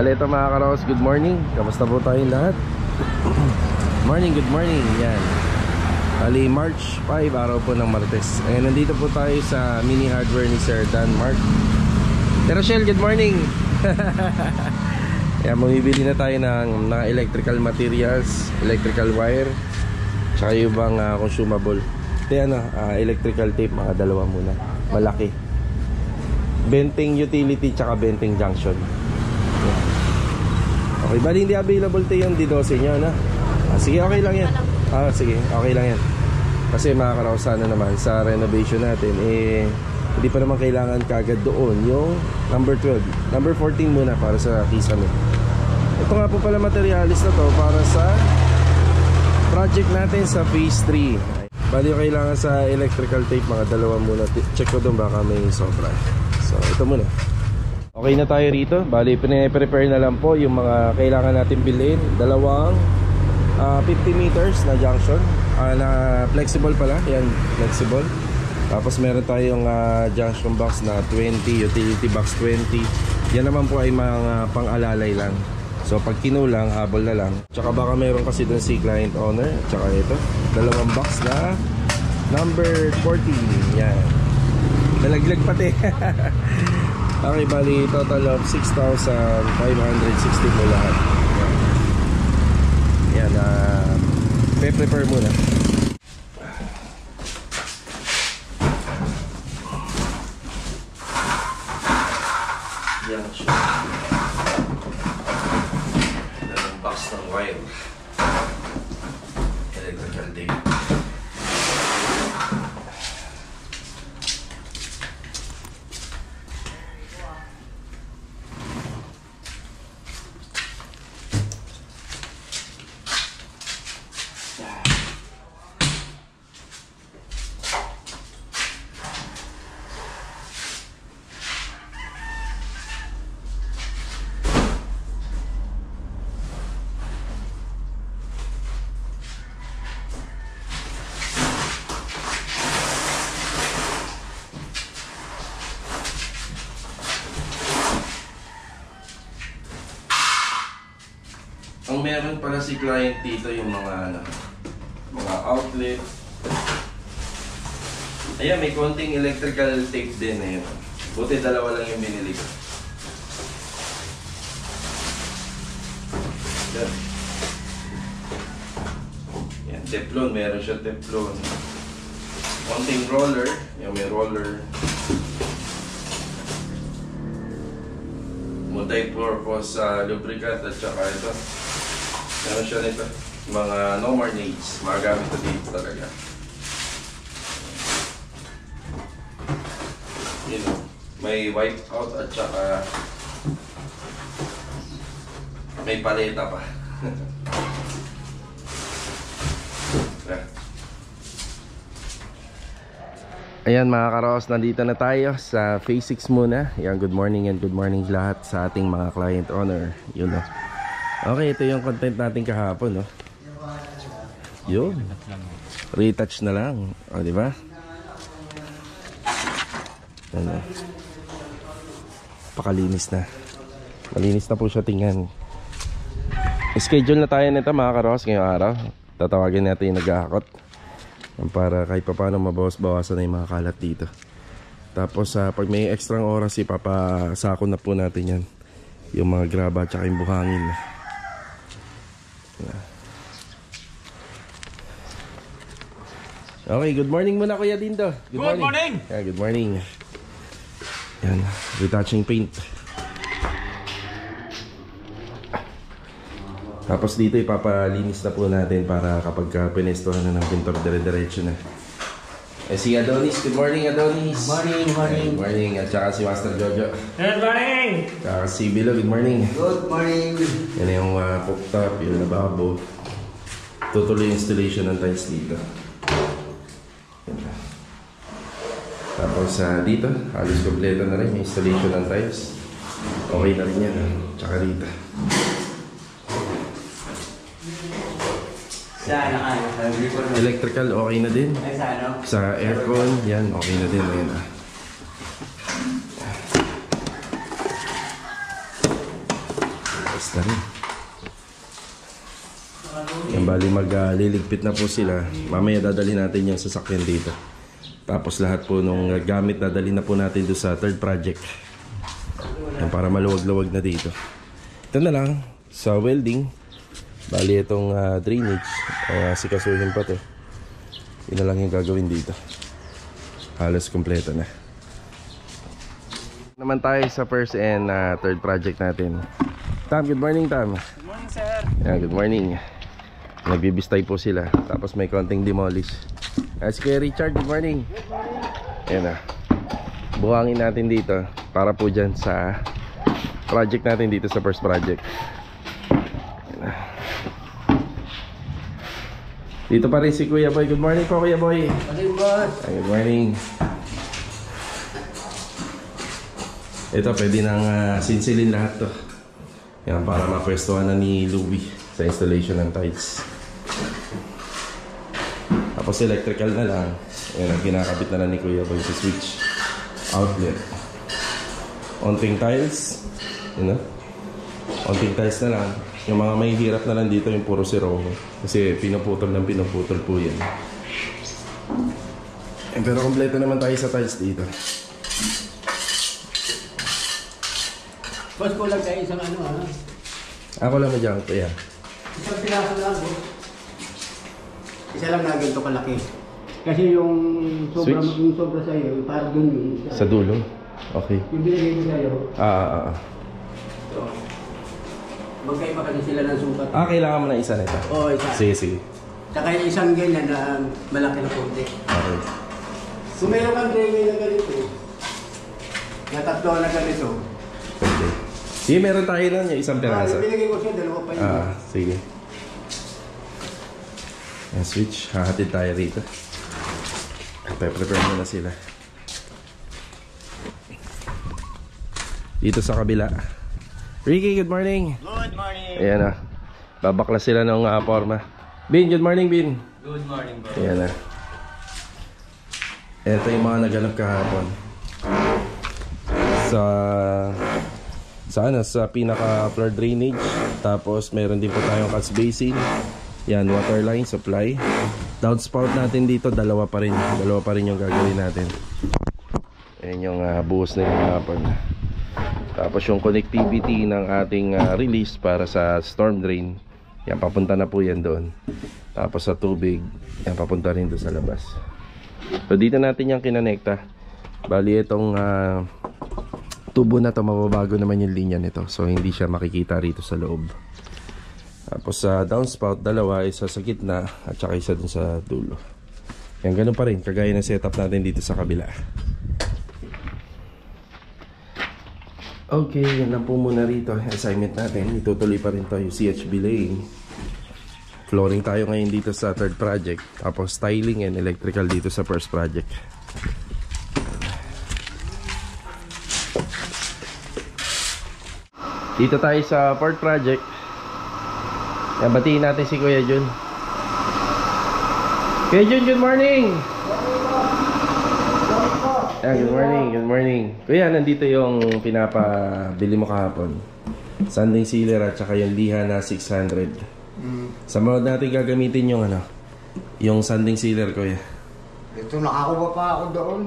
Bale, ito mga karos, good morning. Kamusta po tayong lahat? Good morning. Yan. Bali, March 5, araw po ng Martes. Ngayon, nandito po tayo sa mini hardware ni Sir Dan Mark. Rochelle, good morning. Yan, bumibili na tayo ng mga electrical materials, electrical wire, tsaka yung ibang consumable. Ito yan, electrical tape, mga dalawa muna. Malaki. Venting utility, tsaka venting junction. Yan. Okay, bali hindi available tayo yung D12 nyo, na? Sige, okay lang yan. Sige, okay lang yan. Kasi makakarawasan na naman sa renovation natin, hindi pa naman kailangan kagad doon yung number 12. Number 14 muna para sa kisame. Ito nga po pala materialis na to para sa project natin sa phase 3. Bali yung kailangan sa electrical tape, mga dalawa muna. Check ko doon baka may sobra. So, ito muna. Okay na tayo rito. Bali, prepare na lang po yung mga kailangan natin bilhin. Dalawang 50 meters na junction, na flexible pala. Yan, flexible. Tapos meron tayong junction box na 20, utility box 20. Yan naman po ay mga pang-alalay lang. So pag kinulang, habol na lang. Tsaka baka meron kasi dun si client owner. Tsaka ito, dalawang box na number 14. Yan, nalaglag pati. Okay, bali total of 6,560 po lahat. Yan, prepare muna. Yan siya. Dalawang box ng wire. Electrical tape. Ang meron pala si client dito yung mga outlet. Ayan, may konting electrical tape din. Ayan. Buti dalawa lang yung binili ko. Ayan. Ayan, teflon. Meron siya teflon. Konting roller. Ayan, may roller. Multi-purpose lubricant at saka ito. Meron siya nito, mga no more needs, magamit ito dito talaga. Yun, may wipe out at saka may paleta pa. Ayan mga karos, nandito na tayo sa phase 6 muna. Ayan, good morning and good morning lahat sa ating mga client owner. Yun o. Okay, ito yung content natin kahapon, no? Yun. Retouch na lang. O, diba? Ano? Pakalinis na. Malinis na po siya tingnan. Schedule na tayo nito mga karos ngayong araw. Tatawagin natin yung nag-aakot para kahit pa paano mabawas-bawasan na yung mga kalat dito. Tapos pag may extra oras, ipapasako na po natin yan. Yung mga graba at saka yung buhangin. Okay, good morning muna Kuya Dindo. Good morning. Yeah, good morning. Yan, retouching paint. Tapos dito ipapalinis na po natin para kapag pinestuhan na ng pintor, dire-diretso na. Si Adonis, good morning Adonis. Morning. Good morning. At saka si Master Jojo. Good morning. At saka si Bilo, good morning. Good morning. Yan yung cooktop, yung lababo. Tutuloy yung installation ng tiles dito. Tapos dito, halos kompleto na rin yung installation ng tiles. Okay na rin yan. Tsaka dito. Electrical, okay na din. Sa aircon, yan, okay na din. Ayan. Bali magliligpit na po sila. Mamaya dadalhin natin yung sasakyan dito. Tapos lahat po nung gamit dadalhin na po natin doon sa third project. Yan, para maluwag-luwag na dito. Ito na lang sa welding. Bali itong drainage. Sikasuhin pa to. Yun na lang yung gagawin dito. Halos kompleto na. Naman tayo sa first and third project natin. Tam, good morning Tam. Good morning, sir. Yeah, good morning. Nagbibistay po sila. Tapos may konting demolish. Si Kuya Richard, good morning. Good morning. Ayan na. Buhangin natin dito para po dyan sa project natin dito sa first project. Ayan na. Dito pa rin si Kuya Boy. Good morning po Kuya Boy. Morning, boss. Good morning. Ito pwede nang sinsilin lahat to. Yan para mapwestuhan na ni Louie sa installation ng tiles. Tapos electrical na lang. Ayan, kinakabit na lang ni Kuya Boy sa switch outlet. Onting tiles, you know? Onting tiles na lang. Yung mga may hirap na lang dito yung puro siro. Kasi pinuputol ng pinuputol po yan. Pero kompleto naman tayo sa tiles dito. Boss, kulang tayo isang ano, ha? Ako lang dyan, Kuya. Isang piraso lang, boss. Isa lang na ganito kalaki. Kasi yung sobra, Switch? yung sobra sa'yo, parang dun yung isa. Sa dulo? Okay. Yung binigay ko sa'yo, so, magkaiba kasi sila ng sukat. Kailangan mo na isa nito. Oo, isa. Sige, sige. Saka yung isang ganyan na malaki na konti. Okay. Kung meron kang drainage na ganito, na tatlo na ganito, Pwede. Sige, meron tayo lang yung isang piraso. yung binigay ko siya, dalawa pa yun. Sige. Yan, switch. Hahatid tayo rito. Prepare mo na sila. Dito sa kabila. Ricky, good morning. Good morning. Ayan na. Babaklas sila ng forma. Bin, good morning, Bin. Good morning, bro. Ayan na. Ito yung mga naganap kahapon. Sa pinaka floor drainage. Tapos meron din po tayong catch basin. Yan, water line supply. Downspout natin dito, dalawa pa rin yung gagawin natin. Ayan yung buhos na yung hapon. Tapos yung connectivity ng ating release para sa storm drain. Yan, papunta na po yan doon. Tapos sa tubig, yan, papunta rin doon sa labas. So dito natin yung kinonekta. Bali itong tubo na to, mababago naman yung linya nito. So hindi siya makikita rito sa loob. Tapos sa downspout, dalawa, isa sa gitna at saka isa dun sa dulo. Yan, ganun pa rin, kagaya ng setup natin dito sa kabila. Okay, yan lang po muna rito. Assignment natin, itutuloy pa rin to yung CHB laying. Flooring tayo ngayon dito sa third project. Tapos styling and electrical dito sa first project. Dito tayo sa fourth project. Yan, batiin natin si Kuya Jun. Kuya Jun, good morning! Yan, good morning, good morning. Kuya, nandito yung pinapabili mo kahapon. Sanding sealer at saka yung liha na 600. Sa mga natin gagamitin yung yung sanding sealer, Kuya. Ito, nakakuha pa ako doon.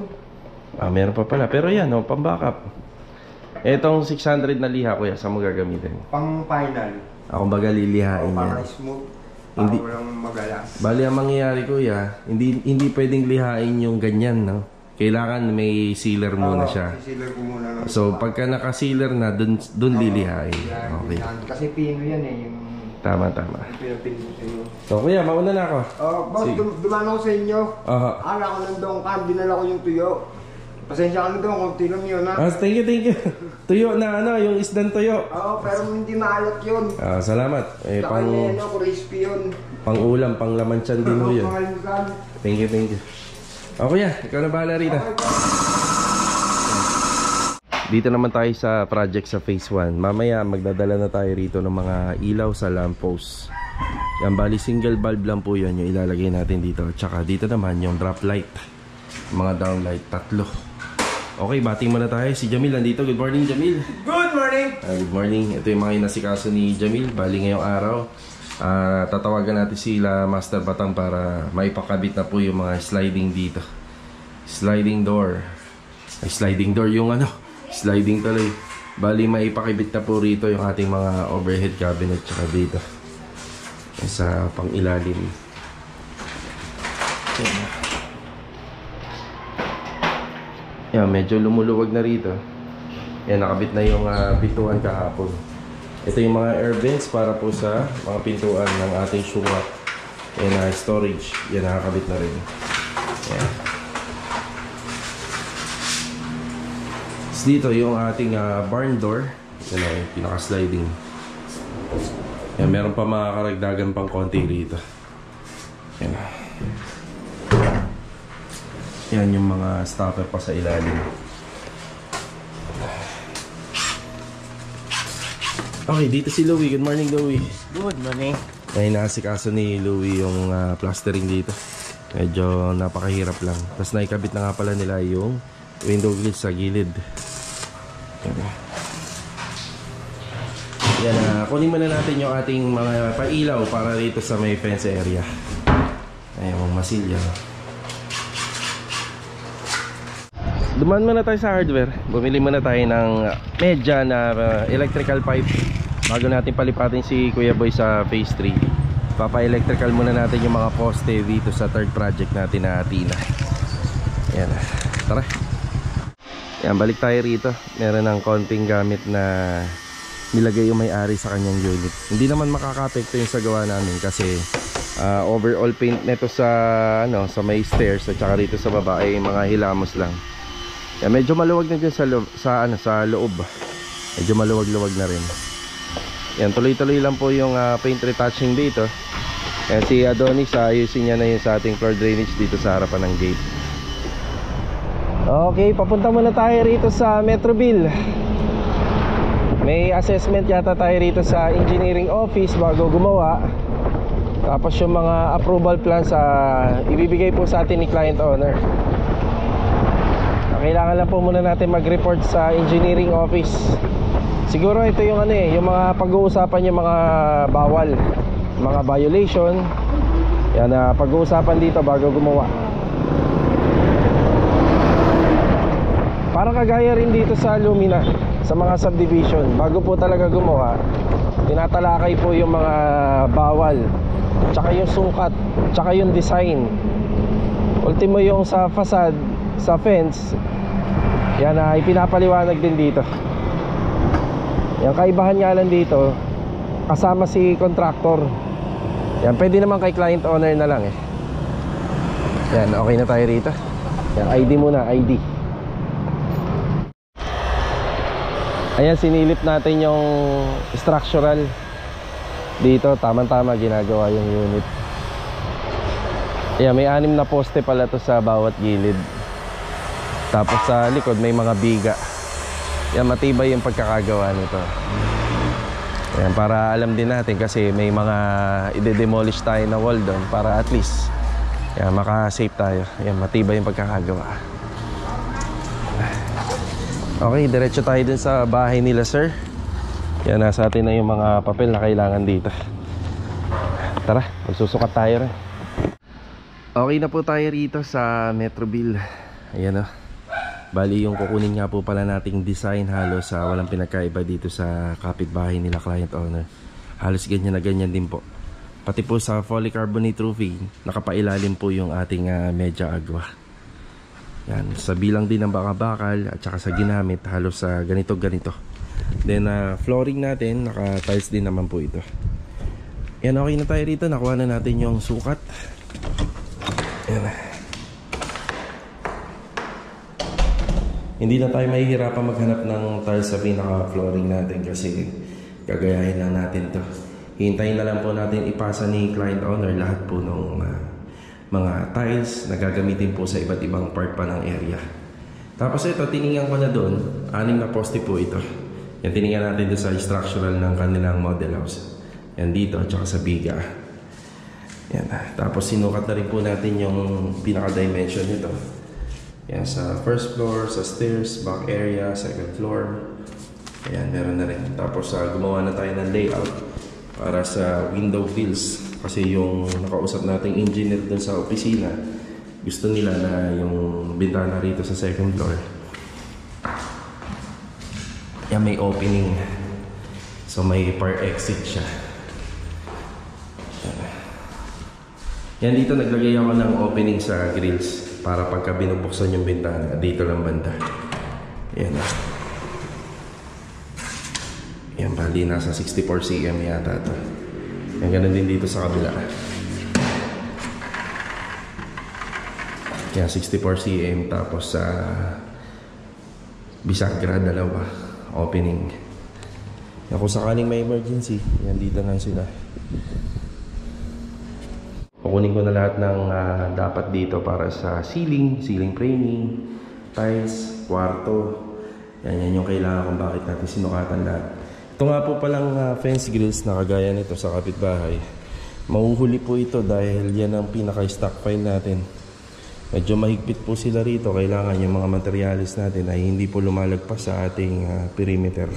Meron pa pala. Pero yan, pang backup. Etong 600 na liha, Kuya, saan mo gagamitin? Pang final. Ako baga lilihain yan. Para smooth. Hindi. Para walang magalas. Bali ang mangyayari, Kuya, hindi pwedeng lihain yung ganyan, no? Kailangan may sealer muna siya. Sealer ko muna. So pagka naka-sealer na, dun lilihain. Okay. Kasi pino yan eh. Yung Tama. pinapin ko sa iyo. So Kuya, mauna na ako. Boss, Sige. dumaan ako sa inyo. Aha. Ala ko nandun ka, dinala ko yung tuyo. Pasensya ka na doon, konti lang yun ha. Thank you. Tuyo na yung isdang tuyo. Oo, pero hindi maalat yun. Salamat. Saka crispy yun. Pang ulam, pang laman tiyan din mo yun. Pangalugan. Thank you. Kuya, ikaw na bahala rito. Dito naman tayo sa project sa phase 1. Mamaya magdadala na tayo rito ng mga ilaw sa lamppost. Yan, bali single bulb lang po yan yung ilalagay natin dito. Tsaka dito naman yung drop light. Mga downlight, 3. Okay, bating muna tayo. Si Jamil nandito. Good morning, Jamil. Good morning! Good morning. Ito yung mga inasikaso ni Jamil. Bali ngayong araw. Tatawagan natin sila Master Batang para maipakabit na po yung mga sliding dito. Sliding door. Ay, sliding door yung ano. Sliding tuloy. Bali maipakabit na po rito yung ating mga overhead cabinet tsaka dito. Sa pang-ilalim. Yan, medyo lumuluwag na rito. Yan, nakabit na yung pintuan kahapon. Ito yung mga air vents para po sa mga pintuan ng ating sukat. Yan, storage. Yan, nakakabit na rin. Yan. Dito yung ating barn door. Yan o, yung pinaka-sliding. Yan, meron pa mga karagdagan pang konti rito. Yan. Yan yung mga stopper pa sa ilalim. Okay, dito si Louie. Good morning, Louie. Good morning. Ay, naasikaso ni Louie yung plastering dito. Medyo napakahirap lang. Tapos naikabit na nga pala nila yung window grill sa gilid. Yan, kunin muna natin yung ating mga pailaw para dito sa may fence area. Ayan, yung masilya. Dumaan muna tayo sa hardware. Bumili muna tayo ng medya na electrical pipe bago natin palipatin si Kuya Boy sa phase 3. Papa-electrical muna natin yung mga poste dito sa third project natin na Tina. Ayan, tara. Ayan, balik tayo rito. Meron ng konting gamit na nilagay yung may-ari sa kanyang unit. Hindi naman makaka-apekto yung sa gawa namin kasi overall paint nito sa sa may stairs at saka dito sa baba ay mga hilamos lang. Yan, medyo maluwag na dyan sa loob. Medyo maluwag-luwag na rin. Yan, tuloy-tuloy lang po yung paint retouching dito. Yan, si Adonis, ayusin niya na yun sa ating floor drainage dito sa harapan ng gate. Okay, papunta muna tayo rito sa Metroville. May assessment yata tayo rito sa engineering office bago gumawa. Tapos yung mga approval plans ibibigay po sa atin ni client owner. Kailangan lang po muna natin mag-report sa engineering office. Siguro ito yung yung mga pag-uusapan yung mga bawal, mga violation. Yan pag-uusapan dito bago gumawa. Parang kagaya rin dito sa Lumina, sa mga subdivision. Bago po talaga gumawa, tinatalakay po yung mga bawal, tsaka yung sukat, tsaka yung design. Ultimo yung sa facade, sa fence. Yan ipinapaliwanag din dito. Yan, kaibahan nga lang dito, kasama si contractor. Yan, pwede naman kay client owner na lang Yan, okay na tayo rito. Yan, ID muna, ID. Ayan, sinilip natin yung structural dito. Tama-tama ginagawa yung unit. Ayan, may 6 na poste pala to sa bawat gilid. Tapos sa likod may mga biga. Yan, matibay yung pagkakagawa nito. Yan, para alam din natin kasi may mga ide-demolish tayo na wall doon para at least yan, maka-safe tayo. Yan, matibay yung pagkakagawa. Okay, diretso tayo dun sa bahay nila, sir. Yan, nasa atin na yung mga papel na kailangan dito. Tara, magsusukat tayo rin. Okay na po tayo rito sa Metroville. Ayan bali yung kukunin nga po pala nating design halos walang pinagkaiba dito sa kapitbahay nila client owner. Halos ganyan na ganyan din po. Pati po sa polycarbonate roofing, nakapailalim po yung ating medya agwa. Yan, sa bilang din ng bakal at saka sa ginamit halos ganito. Then flooring natin, naka-tiles din naman po ito. Yan, okay na tayo rito. Nakuha na natin yung sukat. Yan. Hindi na tayo mahihirapan maghanap ng tiles sa pinaka-flooring natin kasi gagayahin lang natin to. Hintayin na lang po natin ipasa ni client owner lahat po ng mga tiles na gagamitin po sa iba't ibang part pa ng area. Tapos ito, tiningnan ko na doon, 6 na poste po ito. Yan, tiningnan natin doon sa structural ng kanilang model house. Yan dito, at saka sa biga. Yan, tapos sinukat na rin po natin yung pinaka-dimension nito. Yan, sa first floor, sa stairs, back area, second floor. Ayan, meron na rin. Tapos gumawa na tayo ng layout. para sa window grills. Kasi yung nakausap nating engineer dun sa opisina, gusto nila na yung bintana rito sa second floor, yan may opening. So may fire exit siya. Yan, dito naglagay ako ng opening sa grills para pagka binubuksan yung bintana, dito lang banda. Yan. Yan, bali nasa 64 cm yata ito. Yan, ganun din dito sa kabila. Yan, 64 cm. Tapos sa bisagra, dalawa. Opening. Yan, kung sakaling may emergency, yan, dito lang sila. Kukunin ko na lahat ng dapat dito para sa ceiling framing, tiles, kwarto. Yan yung kailangan kung bakit natin sinukatan lahat. Ito nga po palang fence grills na kagaya nito sa kapitbahay. Mahuhuli po ito dahil yan ang pinaka-stockpile natin. Medyo mahigpit po sila rito. Kailangan yung mga materialis natin ay hindi po lumalagpas sa ating perimeter.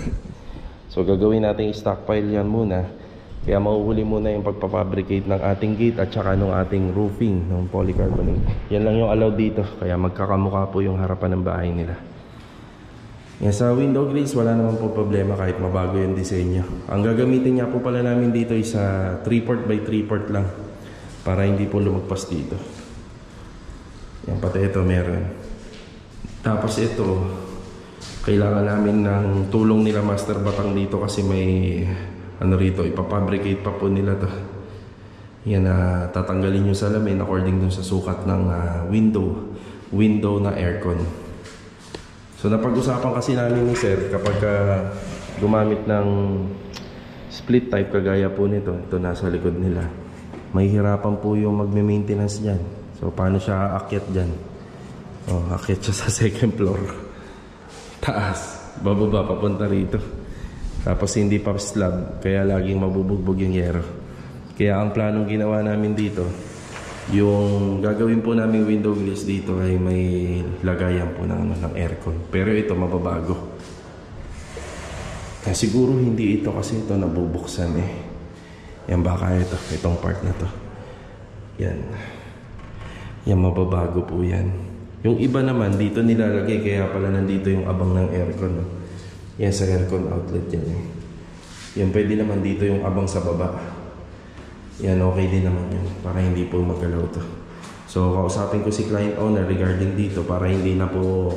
So gagawin natin stockpile yan muna. Kaya mahuhuli muna yung pagpapabricate ng ating gate at saka ng ating roofing ng polycarbonate. Yan lang yung allowed dito. Kaya magkakamukha po yung harapan ng bahay nila. Yan, sa window grills wala naman po problema kahit mabago yung disenyo. Ang gagamitin niya po pala namin dito is 3-port by 3-port lang para hindi po lumagpas dito. Yan, pati ito meron. Tapos ito, kailangan namin ng tulong nila Master Batang dito kasi may ano rito, ipapabricate pa po nila to. Yan, tatanggalin yung salamin according dun sa sukat ng window na aircon. So napag-usapan kasi namin ni Sir kapag gumamit ng split type kagaya po nito, ito nasa likod nila, may hirapan po yung magme-maintenance dyan. So paano siya aakyat dyan? Aakyat siya sa second floor, taas, bababa papunta rito, tapos hindi pa slab, kaya laging mabubugbog yung yero. Kaya ang planong ginawa namin dito, yung gagawin po namin window grills dito ay may lagayan po ng aircon. Pero ito mababago. Siguro hindi ito kasi ito nabubuksan eh. Yan, baka itong part na to. Yan. Yan, mababago po yan. Yung iba naman dito nilalagay, kaya pala nandito yung abang ng aircon. No? Yan sa aircon outlet yan eh. Yan, pwede naman dito yung abang sa baba. Yan, okay din naman yun para hindi po magalaw to. So kausapin ko si client owner regarding dito para hindi na po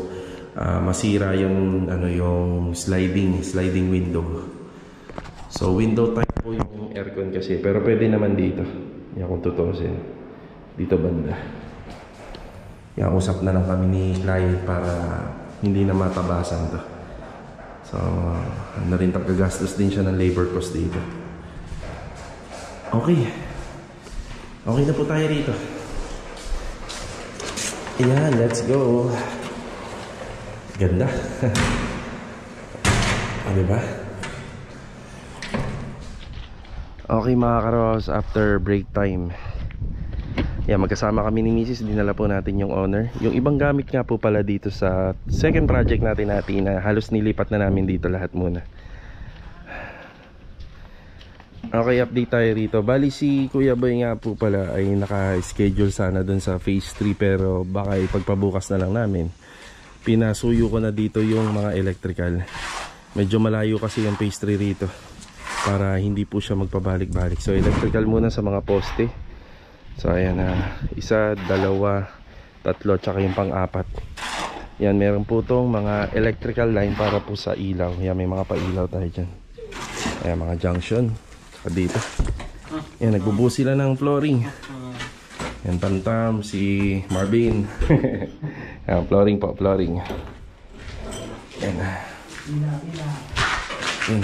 masira yung yung sliding window. So window type po yung aircon kasi, pero pwede naman dito. Yan, kung tutusin dito banda. Yan, usap na lang kami ni client para hindi na matabasan to. So na rin tagagastos din siya ng labor cost dito. Okay. Okay na po tayo rito. Ayan, let's go. Ganda. Diba? Okay mga karos, after break time. Ayan, magkasama kami ni Mrs. Dinala po natin yung owner. Yung ibang gamit nga po pala dito sa second project natin na halos nilipat na namin dito lahat muna. Okay, update tayo rito. Bali si Kuya Boy nga po pala ay naka-schedule sana dun sa phase 3, pero baka ipagpabukas na lang namin. Pinasuyo ko na dito yung mga electrical. Medyo malayo kasi yung phase 3 rito para hindi po siya magpabalik-balik. So electrical muna sa mga poste. So ayan na, 1, 2, 3, tsaka yung pang-4. Yan, meron po tong mga electrical line para po sa ilaw. Yan, may mga pa-ilaw tayo dyan. Ayan, mga junction dito. Yan, nagbubuo sila ng flooring. Yan, Pantam, si Marvin. Yan, flooring po, flooring. Yan. Yan.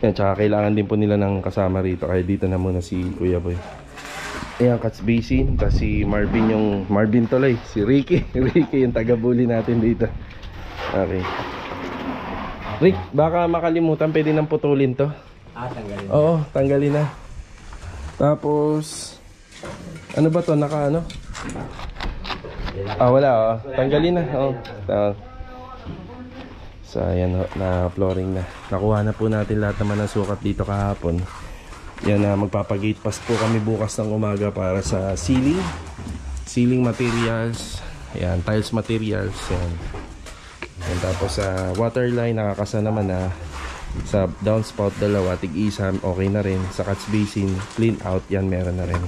Yan, tsaka kailangan din po nila ng kasama rito. Kaya dito na muna si Kuya Boy. Ayan, catch basin. Tapos si Marvin yung, Marvin tuloy, si Ricky. Ricky yung taga-bully natin dito. Okay. Rick, baka makalimutan, pwede nang putulin to. Tanggalin. Oo, tanggalin na. Tapos ano ba to? Naka ano? Wala tanggalin na. So ayan, na flooring na. Nakuha na po natin lahat naman ng sukat dito kahapon. Yan na, magpapagate pass po kami bukas ng umaga para sa ceiling materials. Yan, tiles materials. Yan. And tapos sa water line, nakakasa naman na sa downspout dalawa, tig-isa, okay na rin. Sa catch basin, clean out, yan meron na rin.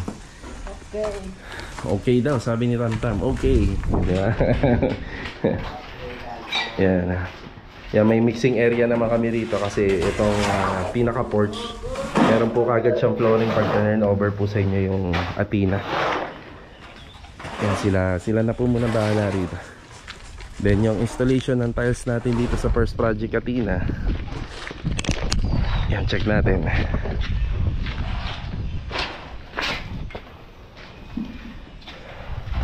Okay daw, sabi ni Tamtam. Okay. Diba? Yan. Yan, may mixing area naman kami rito kasi itong pinaka-porch, meron po kagad siyang flooring pag turn over po sa inyo yung Athena. Yan, sila na po muna bahala rito. Then yung installation ng tiles natin dito sa first project Athena, yan, check natin.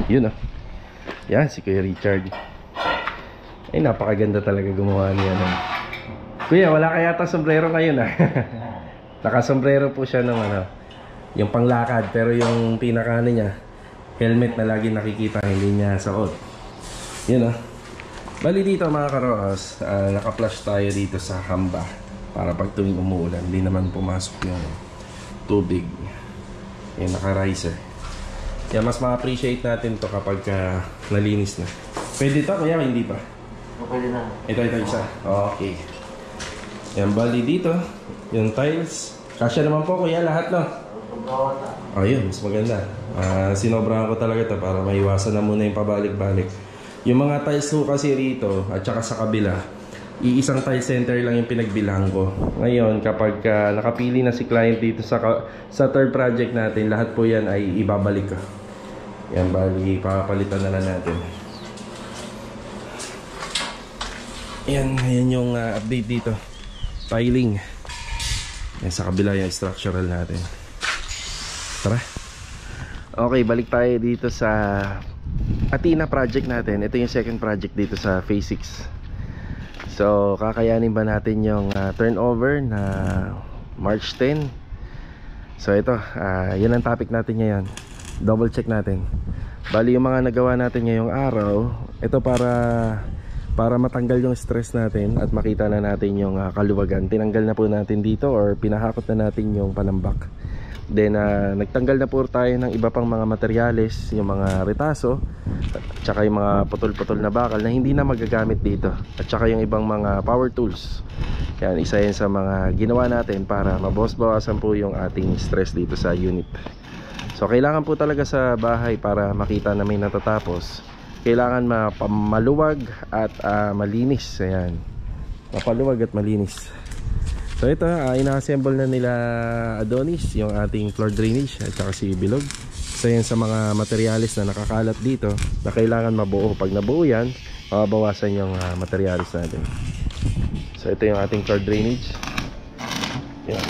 Yun, oh. Yan, si Kuya Richard. Ay, napakaganda talaga gumawa niya, no? Kuya, wala kaya yata sombrero ngayon, ah. Nakasombrero po siya ng yung panglakad, pero yung pinaka niya, helmet na lagi nakikita, hindi niya suot. Yun, oh. Bali dito mga karoos, naka-flush tayo dito sa hamba para pag tuwing umuulan, hindi naman pumasok yung tubig. Yung naka-riser. Kaya mas ma-appreciate natin to kapag nalinis na. Pwede to, kaya hindi pa? Pwede na. Ito isa. Okay. Yan, bali dito, yung tiles. Kasya naman po kuya lahat, no? Oh, yun, mas maganda. Sinobrahan ko talaga to para maiwasan na muna yung pabalik-balik. Yung mga tiles ko kasi rito at saka sa kabila, iisang tile center lang yung pinagbilang ko. Ngayon, kapag nakapili na si client dito sa third project natin, lahat po yan ay ibabalik ko. Yan, bali, papalitan na lang natin. Yan yung update dito. Tiling. Yan, sa kabila yung structural natin. Tara. Okay, balik tayo dito sa Athena project natin. Ito yung second project dito sa phase 6. So, kakayanin ba natin yung turnover na March 10? So, ito, yun ang topic natin ngayon. Double check natin. Bali, yung mga nagawa natin ngayong araw, ito para matanggal yung stress natin at makita na natin yung kaluwagan. Tinanggal na po natin dito or pinahakot na natin yung panambak. Then nagtanggal na po tayo ng iba pang mga materyales, yung mga retaso at saka yung mga putol-putol na bakal na hindi na magagamit dito, at saka yung ibang mga power tools. Yan, isa yan sa mga ginawa natin para mabawas-bawasan po yung ating stress dito sa unit. So kailangan po talaga sa bahay para makita na may natatapos, kailangan maluwag at malinis. Ayan, mapaluwag at malinis. So ito, ina-assemble na nila Adonis yung ating floor drainage at saka si Bilog. So yan sa mga materialis na nakakalat dito na kailangan mabuo. Pag nabuo yan, mababawasan yung materialis natin. So ito yung ating floor drainage. Yan,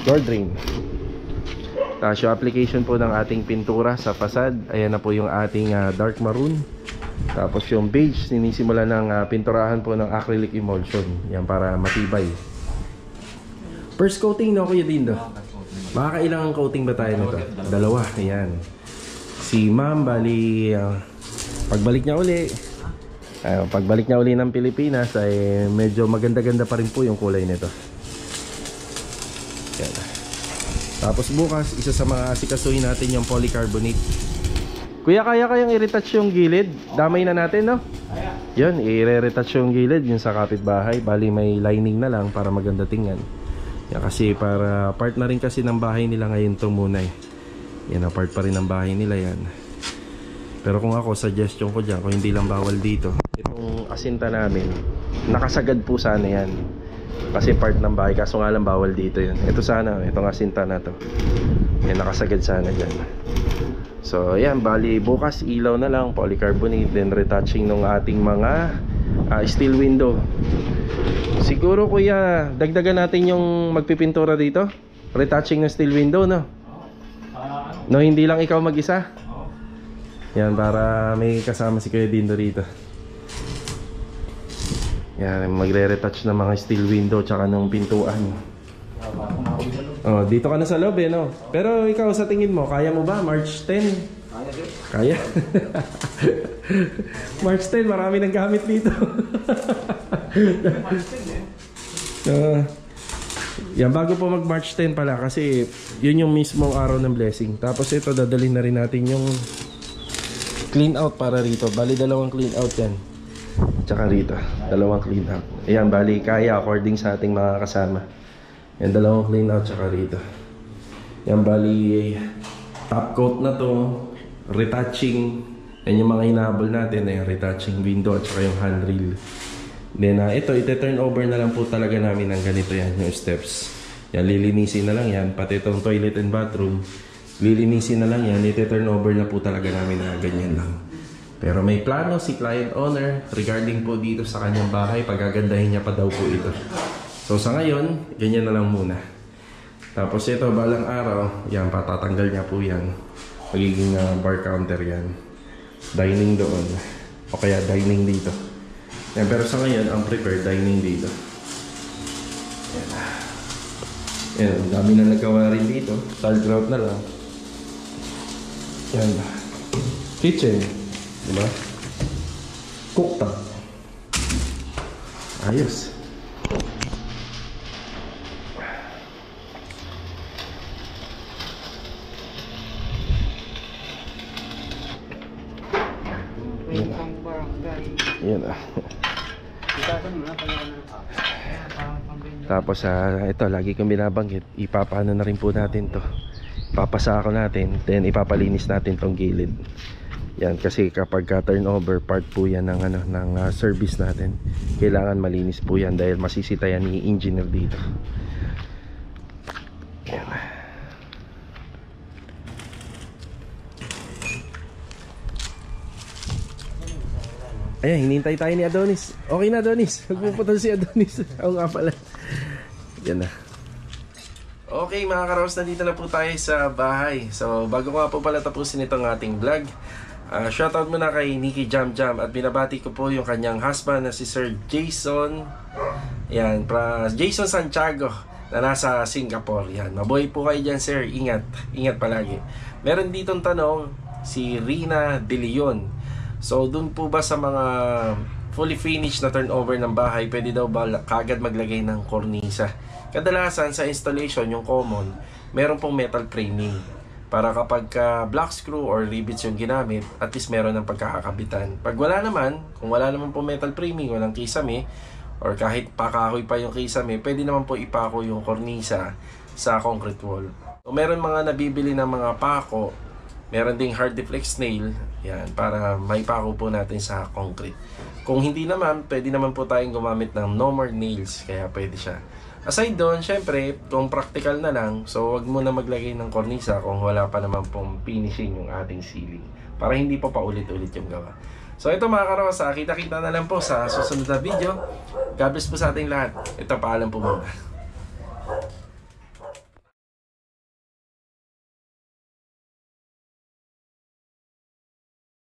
floor drain. Tapos yung application po ng ating pintura sa facade, ayan na po yung ating dark maroon. Tapos yung beige, sinisimula ng pinturahan po ng acrylic emulsion. Yan, para matibay. First coating, no, Kuya Dindo? Makakailangan coating ba tayo nito? Dalawa, ayan. Si ma'am, bali, pagbalik niya uli ng Pilipinas ay medyo maganda-ganda pa rin po yung kulay nito. Yan. Tapos bukas, isa sa mga asikasuhin natin yung polycarbonate. Kuya, kaya kayang i-retouch yung gilid? Damay na natin, no? Yun, i-retouch yung gilid yung sa kapitbahay. Bali, may lining na lang para maganda tingnan. Yan, kasi para part na rin kasi ng bahay nila ngayon to muna eh. Yan, part pa rin ng bahay nila yan. Pero kung ako, suggestion ko dyan, kung hindi lang bawal dito, itong asinta namin, nakasagad po sana yan. Kasi part ng bahay, kaso nga lang bawal dito yan. Ito sana, itong asinta na to. Yan, nakasagad sana dyan. So yan, bali bukas ilaw na lang, polycarbonate, then retouching ng ating mga steel window. Siguro kuya, dagdagan natin yung magpipintura dito, retouching ng steel window, no? No, hindi lang ikaw mag-isa. Yan, para may kasama si Kuya Dindo rito. Yan, magre-retouch ng mga steel window tsaka ng pintuan. Oh, dito ka na sa loob eh, no? Pero ikaw, sa tingin mo, kaya mo ba March 10? Kaya? March 10, marami nang gamit dito. Yan, bago po mag March 10 pala kasi yun yung mismong araw ng blessing. Tapos ito, dadalhin na rin natin yung clean out para rito. Bali, dalawang clean out yan. Tsaka rito, dalawang clean out. Ayan, bali, kaya according sa ating mga kasama. Yan, dalawang clean out tsaka rito. Yan, bali, top coat na to, retouching. Yan yung mga hinahabol natin, yung retouching window at saka yung handrail. Then ito, ite-turn over na lang po talaga namin ng ganito yan, yung steps. Yan, lilinisin na lang yan, pati itong toilet and bathroom. Lilinisin na lang yan, ite-turn over na po talaga namin na ganyan lang. Pero may plano si client owner regarding po dito sa kanyang bahay, pagagandahin niya pa daw po ito. So sa ngayon, ganyan na lang muna. Tapos ito, balang araw, yan, patatanggal niya po yan. Magiging bar counter yan. Dining doon, o kaya dining dito. Yan, pero sa ngayon, ang prepared dining dito. Yan. Yan, ang dami na nagkawa rin dito. Tile grout na lang. Yan. Kitchen. Diba? Cooktop. Ayos. Yan. Yan. Tapos ito, lagi kong binabanggit, ipapano na rin po natin to. Ipapasako natin, then ipapalinis natin tong gilid. Yan, kasi kapag turnover, part po yan ng, ng service natin. Kailangan malinis po yan dahil masisita yan ni engineer dito. Yan. Ayan, hinintay tayo ni Adonis. Okay na, Adonis. Magpuputol si Adonis. Ako nga pala. Yan na. Okay mga karaos, nandito na po tayo sa bahay. So bago nga po pala tapusin itong ating vlog, shoutout muna kay Nikki Jam Jam. At binabati ko po yung kanyang husband na si Sir Jason. Yan, Jason Santiago na nasa Singapore. Yan, mabuhay po kayo dyan sir. Ingat, ingat palagi. Meron ditong tanong si Rina De Leon. So dun po ba sa mga fully finished na turnover ng bahay, pwede daw ba kagad maglagay ng kornisa? Kadalasan sa installation, yung common, meron pong metal framing. Para kapag black screw or rivets yung ginamit, at least meron ng pagkakakabitan. Pag wala naman, kung wala naman po metal framing, walang kisame, or kahit pakahoy pa yung kisame, pwede naman po ipako yung kornisa sa concrete wall. So meron mga nabibili ng mga pako, meron ding hard deflex nail, yan, para maipako po natin sa concrete. Kung hindi naman, pwede naman po tayong gumamit ng no more nails, kaya pwede siya. Aside doon, syempre, kung practical na lang, so wag mo na maglagay ng kornisa kung wala pa naman pong finishing yung ating ceiling. Para hindi pa paulit-ulit yung gawa. So ito mga karawas, kita-kita na lang po sa susunod na video. God bless po sa ating lahat. Ito, paalam po muna.